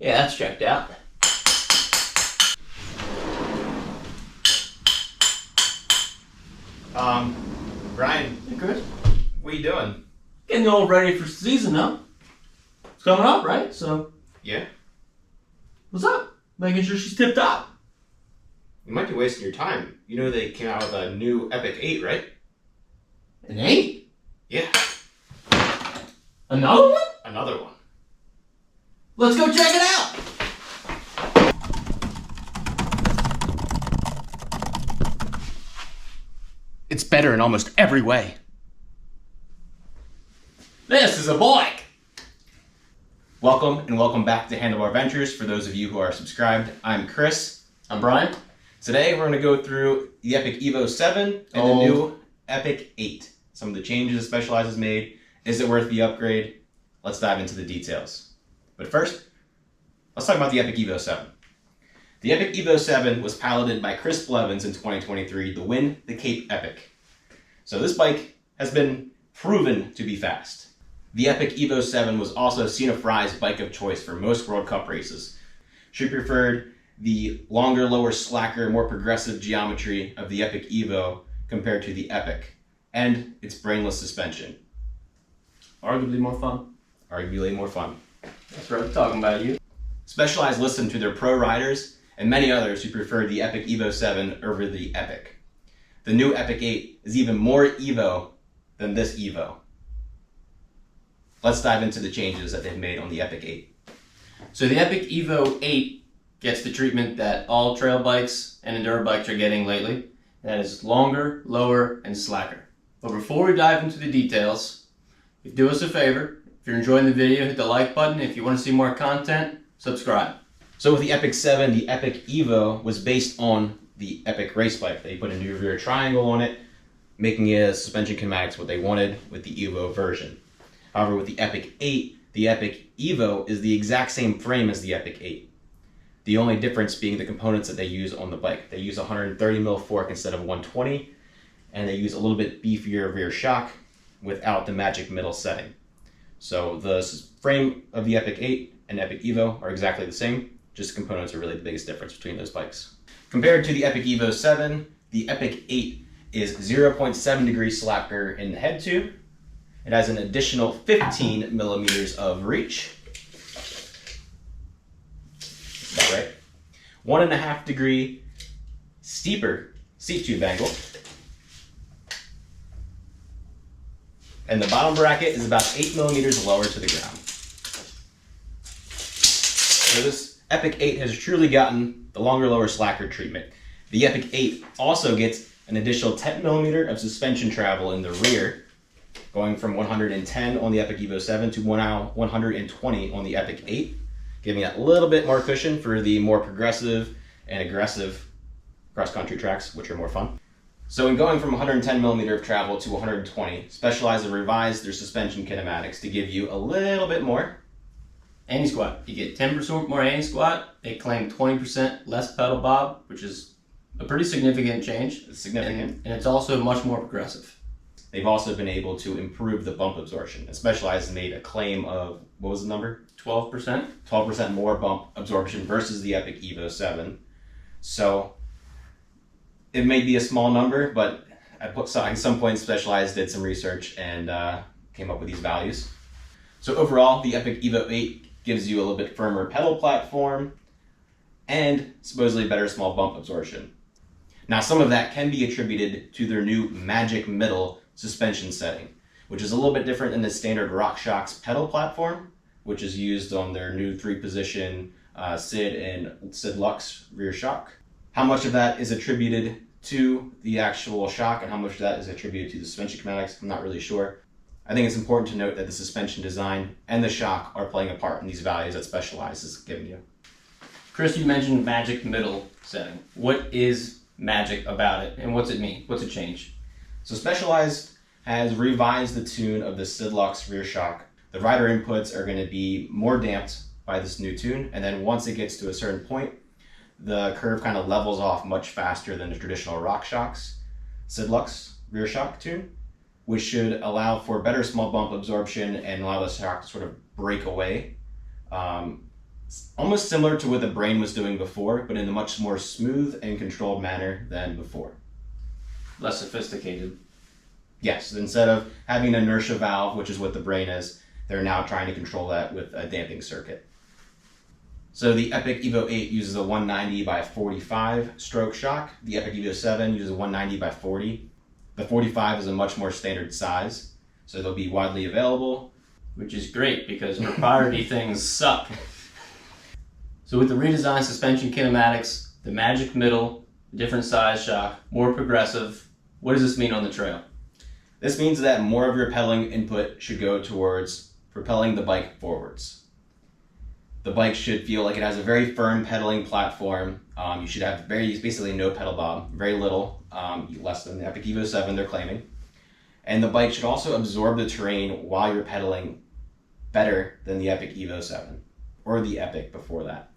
Yeah, that's checked out. Brian. Hey, Chris. What are you doing? Getting all ready for season now. It's coming up, right? So. Yeah? What's up? Making sure she's tipped up. You might be wasting your time. You know they came out with a new Epic 8, right? An 8? Yeah. Another one? Another one. Let's go check it out! It's better in almost every way. This is a bike! Welcome and welcome back to Handlebar Ventures. For those of you who are subscribed, I'm Chris. I'm Brian. Today we're going to go through the Epic Evo 7 and the new Epic 8. Some of the changes Specialized has made. Is it worth the upgrade? Let's dive into the details. But first, let's talk about the Epic Evo 7. The Epic Evo 7 was piloted by Chris Blevins in 2023 to win the Cape Epic. So this bike has been proven to be fast. The Epic Evo 7 was also Cena Fry's bike of choice for most World Cup races. She preferred the longer, lower, slacker, more progressive geometry of the Epic Evo compared to the Epic, and its brainless suspension. Arguably more fun. Arguably more fun. That's right, we're talking about you. Specialized listened to their pro riders and many others who preferred the Epic Evo 7 over the Epic. The new Epic 8 is even more Evo than this Evo. Let's dive into the changes that they've made on the Epic 8. So the Epic Evo 8 gets the treatment that all trail bikes and enduro bikes are getting lately. That is longer, lower, and slacker. But before we dive into the details, do us a favor. If you're enjoying the video, hit the like button. If you want to see more content, subscribe. So with the Epic 7, the Epic Evo was based on the Epic race bike. They put a new rear triangle on it, making it a suspension kinematics what they wanted with the Evo version. However, with the Epic 8, the Epic Evo is the exact same frame as the Epic 8. The only difference being the components that they use on the bike. They use a 130mm fork instead of 120, and they use a little bit beefier rear shock without the magic middle setting. So the frame of the Epic 8 and Epic Evo are exactly the same, just components are really the biggest difference between those bikes. Compared to the Epic Evo 7, the Epic 8 is 0.7 degrees slacker in the head tube. It has an additional 15 millimeters of reach. Is that right? 1.5 degree steeper seat tube angle. And the bottom bracket is about 8 millimeters lower to the ground. So this Epic 8 has truly gotten the longer, lower, slacker treatment. The Epic 8 also gets an additional 10 millimeter of suspension travel in the rear, going from 110 on the Epic Evo 7 to now 120 on the Epic 8, giving it a little bit more cushion for the more progressive and aggressive cross-country tracks, which are more fun. So in going from 110 millimeter of travel to 120, Specialized have revised their suspension kinematics to give you a little bit more. Anti-squat. You get 10% more anti-squat. They claim 20% less pedal bob, which is a pretty significant change. It's significant. And it's also much more progressive. They've also been able to improve the bump absorption. And Specialized made a claim of, what was the number? 12%? 12% more bump absorption versus the Epic Evo 7. So it may be a small number, but at some point Specialized did some research and came up with these values. So overall, the Epic Evo 8 gives you a little bit firmer pedal platform and supposedly better small bump absorption. Now some of that can be attributed to their new magic middle suspension setting, which is a little bit different than the standard RockShox pedal platform, which is used on their new 3-position SID and SID Lux rear shock. How much of that is attributed to the actual shock and how much of that is attributed to the suspension kinematics, I'm not really sure. I think it's important to note that the suspension design and the shock are playing a part in these values that Specialized is giving you. Chris, you mentioned magic middle setting. What is magic about it and what's it mean? What's it change? So Specialized has revised the tune of the SID Lux rear shock. The rider inputs are going to be more damped by this new tune, and then once it gets to a certain point, the curve kind of levels off much faster than the traditional RockShox SID Lux rear shock tune, which should allow for better small bump absorption and allow the shock to sort of break away Almost similar to what the brain was doing before, but in a much more smooth and controlled manner than before. Less sophisticated. Yes, instead of having an inertia valve, which is what the brain is, they're now trying to control that with a damping circuit. So the Epic Evo 8 uses a 190 by 45 stroke shock. The Epic Evo 7 uses a 190 by 40. The 45 is a much more standard size, so they'll be widely available. Which is great because proprietary things suck. So with the redesigned suspension kinematics, the magic middle, the different size shock, more progressive, what does this mean on the trail? This means that more of your pedaling input should go towards propelling the bike forwards. The bike should feel like it has a very firm pedaling platform. You should have basically no pedal bob, very little, less than the Epic Evo 7 they're claiming. And the bike should also absorb the terrain while you're pedaling better than the Epic Evo 7, or the Epic before that.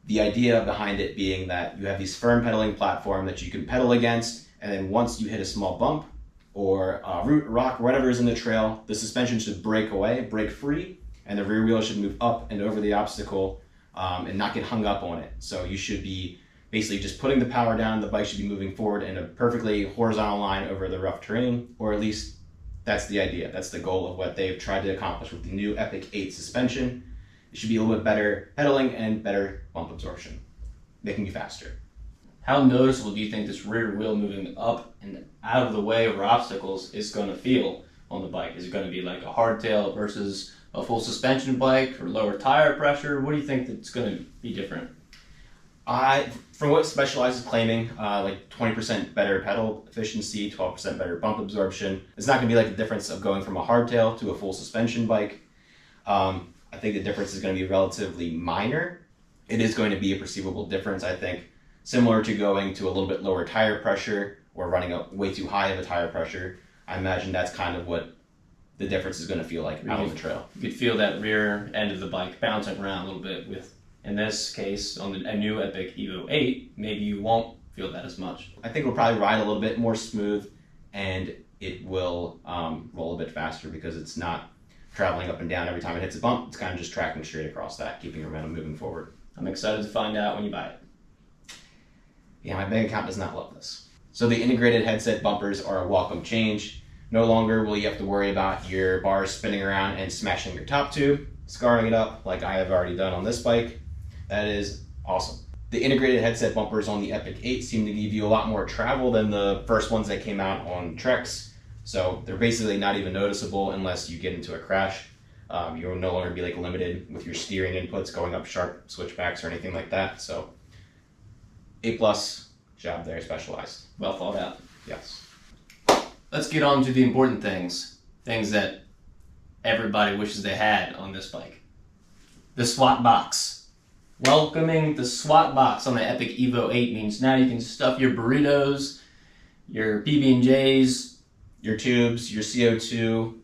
The idea behind it being that you have these firm pedaling platform that you can pedal against, and then once you hit a small bump, or a root, rock, whatever is in the trail, the suspension should break away, break free, and the rear wheel should move up and over the obstacle and not get hung up on it. So you should be basically just putting the power down, the bike should be moving forward in a perfectly horizontal line over the rough terrain, or at least that's the idea. That's the goal of what they've tried to accomplish with the new Epic 8 suspension. It should be a little bit better pedaling and better bump absorption, making you faster. How noticeable do you think this rear wheel moving up and out of the way over obstacles is going to feel on the bike? Is it going to be like a hardtail versus a full suspension bike, or lower tire pressure? What do you think that's going to be different? From what Specialized is claiming, like 20% better pedal efficiency, 12% better bump absorption. It's not going to be like the difference of going from a hardtail to a full suspension bike. I think the difference is going to be relatively minor. It is going to be a perceivable difference, I think, similar to going to a little bit lower tire pressure or running up way too high of a tire pressure. I imagine that's kind of what the difference is going to feel like out on the trail. You could feel that rear end of the bike bouncing around a little bit with, in this case, on a new Epic Evo 8, maybe you won't feel that as much. I think we'll probably ride a little bit more smooth, and it will roll a bit faster because it's not traveling up and down every time it hits a bump. It's kind of just tracking straight across that, keeping your momentum moving forward. I'm excited to find out when you buy it. Yeah, my bank account does not love this. So the integrated headset bumpers are a welcome change. No longer will you have to worry about your bars spinning around and smashing your top tube, scarring it up like I have already done on this bike. That is awesome. The integrated headset bumpers on the Epic 8 seem to give you a lot more travel than the first ones that came out on Treks. So they're basically not even noticeable unless you get into a crash. You'll no longer be like limited with your steering inputs going up sharp switchbacks or anything like that. So A+ job there, Specialized. Well thought out. Yes. Let's get on to the important things. Things that everybody wishes they had on this bike. The SWAT box. Welcoming the SWAT box on the Epic Evo 8 means now you can stuff your burritos, your PB&Js, your tubes, your CO2,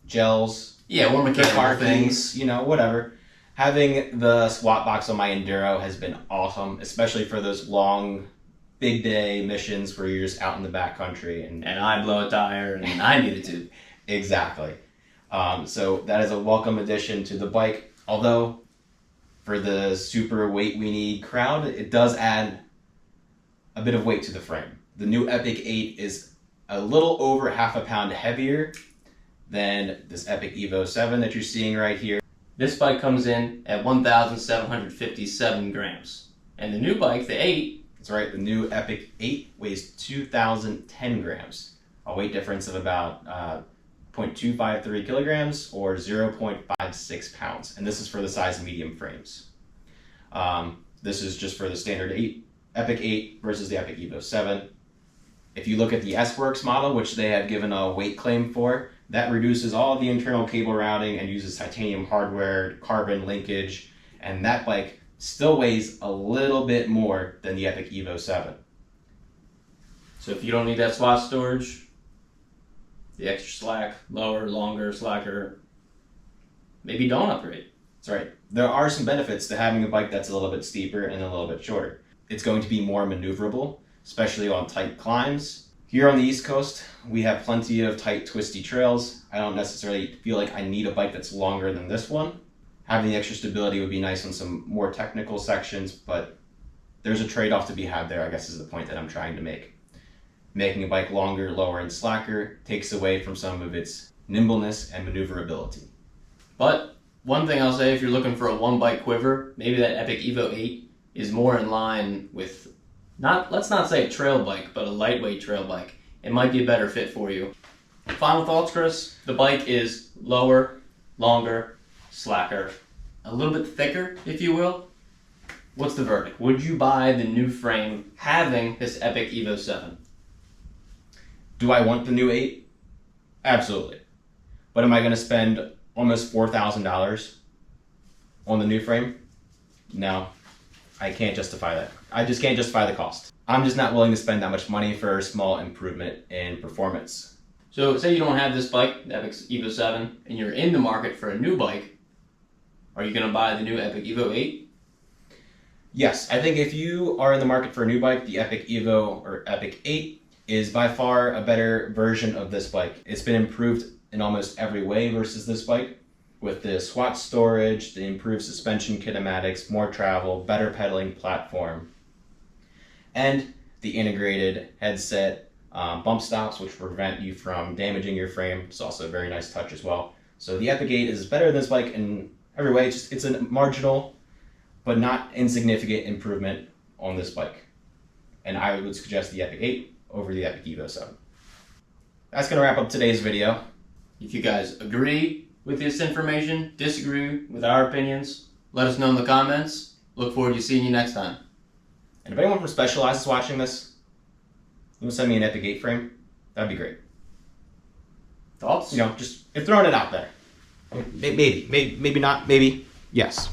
gels. Yeah, or mechanical things. You know, whatever. Having the SWAT box on my Enduro has been awesome, especially for those long, big day missions where you're just out in the backcountry. And I blow a tire and I need a tube. Exactly. So that is a welcome addition to the bike. Although, for the super weight we need crowd, it does add a bit of weight to the frame. The new Epic 8 is a little over half a pound heavier than this Epic Evo 7 that you're seeing right here. This bike comes in at 1,757 grams. And the new bike, the 8, that's right, the new Epic 8 weighs 2,010 grams. A weight difference of about 0.253 kilograms or 0.56 pounds. And this is for the size medium frames. This is just for the standard Epic 8 versus the Epic Evo 7. If you look at the S-Works model, which they have given a weight claim for, that reduces all the internal cable routing and uses titanium hardware, carbon linkage, and that bike still weighs a little bit more than the Epic Evo 7. So if you don't need that SWAT storage, the extra slack, lower, longer, slacker, maybe don't upgrade. That's right. There are some benefits to having a bike that's a little bit steeper and a little bit shorter. It's going to be more maneuverable, especially on tight climbs. Here on the East Coast, we have plenty of tight, twisty trails. I don't necessarily feel like I need a bike that's longer than this one. Having the extra stability would be nice on some more technical sections, but there's a trade-off to be had there, I guess is the point that I'm trying to make. Making a bike longer, lower, and slacker takes away from some of its nimbleness and maneuverability. But one thing I'll say, if you're looking for a one-bike quiver, maybe that Epic Evo 8 is more in line with, let's not say a trail bike, but a lightweight trail bike. It might be a better fit for you. Final thoughts, Chris? The bike is lower, longer, slacker, a little bit thicker, if you will. What's the verdict? Would you buy the new frame having this Epic Evo 7? Do I want the new 8? Absolutely. But am I going to spend almost $4,000 on the new frame? No, I can't justify that. I just can't justify the cost. I'm just not willing to spend that much money for a small improvement in performance. So say you don't have this bike, the Epic Evo 7, and you're in the market for a new bike. Are you going to buy the new Epic Evo 8? Yes, I think if you are in the market for a new bike, the Epic Evo or Epic 8 is by far a better version of this bike. It's been improved in almost every way versus this bike, with the SWAT storage, the improved suspension kinematics, more travel, better pedaling platform, and the integrated headset bump stops, which prevent you from damaging your frame. It's also a very nice touch as well. So the Epic 8 is better than this bike in every way. It's a marginal but not insignificant improvement on this bike. And I would suggest the Epic 8 over the Epic Evo 7. That's going to wrap up today's video. If you guys agree with this information, disagree with our opinions, let us know in the comments. Look forward to seeing you next time. And if anyone from Specialized is watching this, you want to send me an Epic 8 frame? That'd be great. Thoughts? Just throwing it out there. Maybe not, maybe, yes.